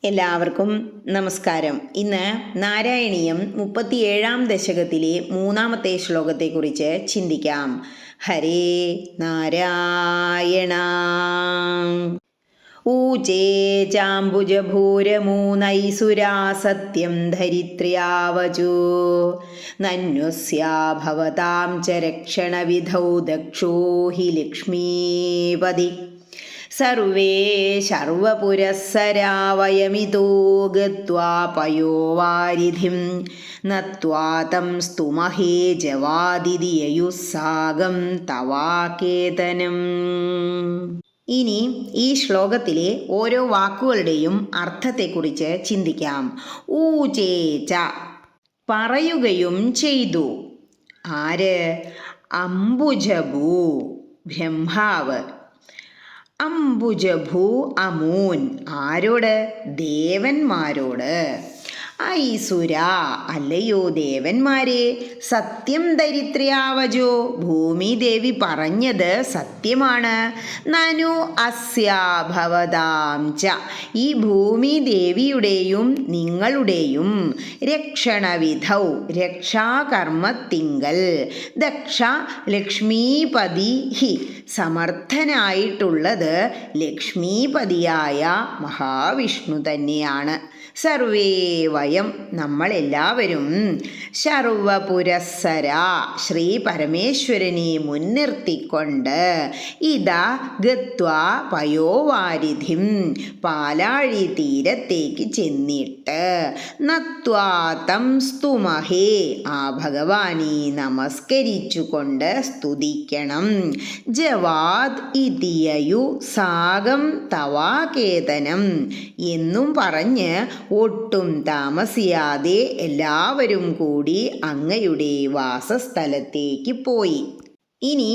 എല്ലാവർക്കും നമസ്കാരം. ഇന്ന് നാരായണീയം 37-ാം ദശകത്തിലെ 3-ാമത്തെ ശ്ലോകത്തെക്കുറിച്ച് ചിന്തിക്കാം. ഹരേ നാരായണ. ഊചേ ചാംബുജഭൂരമൂനൈസുരാ സത്യം ധരിത്ര്യാവചോ നന്യുസ്യാ ഭവതാം ച രക്ഷണവിധൗ ദക്ഷോ ഹി ലക്ഷ്മീപതി. സർവേ ശർവപുരസ്സരാ വയമിതോ ഗത്വാ പയോവാരിധിം നത്വാ തം സ്തുമഹേ ജവാദിതിയയുസ്സാഗം തവാകേതനം. ഇനി ഈ ശ്ലോകത്തിലെ ഓരോ വാക്കുകളുടെയും അർത്ഥത്തെക്കുറിച്ച് ചിന്തിക്കാം. ഊചേച പറയുകയും ചെയ്തു. ആര്? അംബുജഭൂ ബ്രഹ്മാവ്. അംബുജഭൂ അമൂൻ ആരോട്? ദേവന്മാരോട്. ഐസുര അല്ലയോ ദേവന്മാരെ, സത്യം ധരിത്ര്യാവജോ ഭൂമിദേവി പറഞ്ഞത് സത്യമാണ്. നനു അസ്യാ ഭവതാം ച ഈ ഭൂമിദേവിയുടെയും നിങ്ങളുടെയും രക്ഷണവിധൗ രക്ഷാകർമ്മത്തിങ്കൽ ദക്ഷ ലക്ഷ്മീപതി ഹി സമർത്ഥനായിട്ടുള്ളത് ലക്ഷ്മീപതിയായ മഹാവിഷ്ണു തന്നെയാണ്. സർവേ വയം നമ്മളെല്ലാവരും ശർവപുരസ്സര ശ്രീ പരമേശ്വരനെ മുൻനിർത്തിക്കൊണ്ട് ഇതാ ഗത്വാ പയോവാരിധിം പാലാഴി തീരത്തേക്ക് ചെന്നിട്ട് നത്വാ തം സ്തുമഹേ ആ ഭഗവാനെ നമസ്കരിച്ചുകൊണ്ട് സ്തുതിക്കണം. ജവാദ് ഇതിയയു സാഗം തവാകേതനം എന്നും പറഞ്ഞ് ഒട്ടും താമസിയാതെ എല്ലാവരും കൂടി അങ്ങയുടെ വാസസ്ഥലത്തേക്ക് പോയി. ഇനി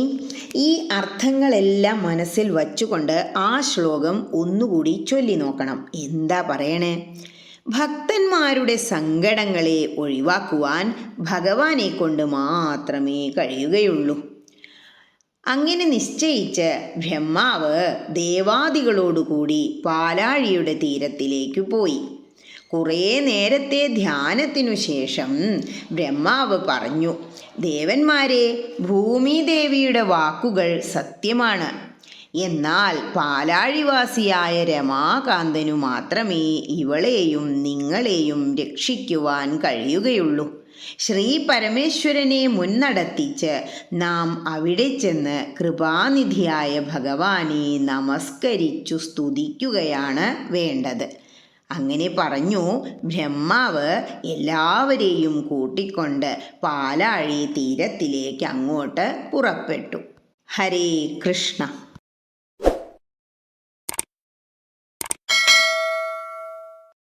ഈ അർത്ഥങ്ങളെല്ലാം മനസ്സിൽ വച്ചുകൊണ്ട് ആ ശ്ലോകം ഒന്നുകൂടി ചൊല്ലി നോക്കണം. എന്താ പറയണേ? ഭക്തന്മാരുടെ സങ്കടങ്ങളെ ഒഴിവാക്കുവാൻ ഭഗവാനെ കൊണ്ട് മാത്രമേ കഴിയുകയുള്ളൂ. അങ്ങനെ നിശ്ചയിച്ച് ബ്രഹ്മാവ് ദേവാദികളോടുകൂടി പാലാഴിയുടെ തീരത്തിലേക്ക് പോയി. കുറേ നേരത്തെ ധ്യാനത്തിനു ശേഷം ബ്രഹ്മാവ് പറഞ്ഞു, ദേവന്മാരെ, ഭൂമിദേവിയുടെ വാക്കുകൾ സത്യമാണ്. എന്നാൽ പാലാഴിവാസിയായ രമാകാന്തനു മാത്രമേ ഇവളെയും നിങ്ങളെയും രക്ഷിക്കുവാൻ കഴിയുകയുള്ളൂ. ശ്രീ പരമേശ്വരനെ മുന്നടത്തിച്ച് നാം അവിടെ ചെന്ന് കൃപാനിധിയായ ഭഗവാനെ നമസ്കരിച്ചു സ്തുതിക്കുകയാണ് വേണ്ടത്. അങ്ങനെ പറഞ്ഞു ബ്രഹ്മാവ് എല്ലാവരെയും കൂട്ടിക്കൊണ്ട് പാലാഴി തീരത്തിലേക്ക് അങ്ങോട്ട് പുറപ്പെട്ടു. ഹരേ കൃഷ്ണ.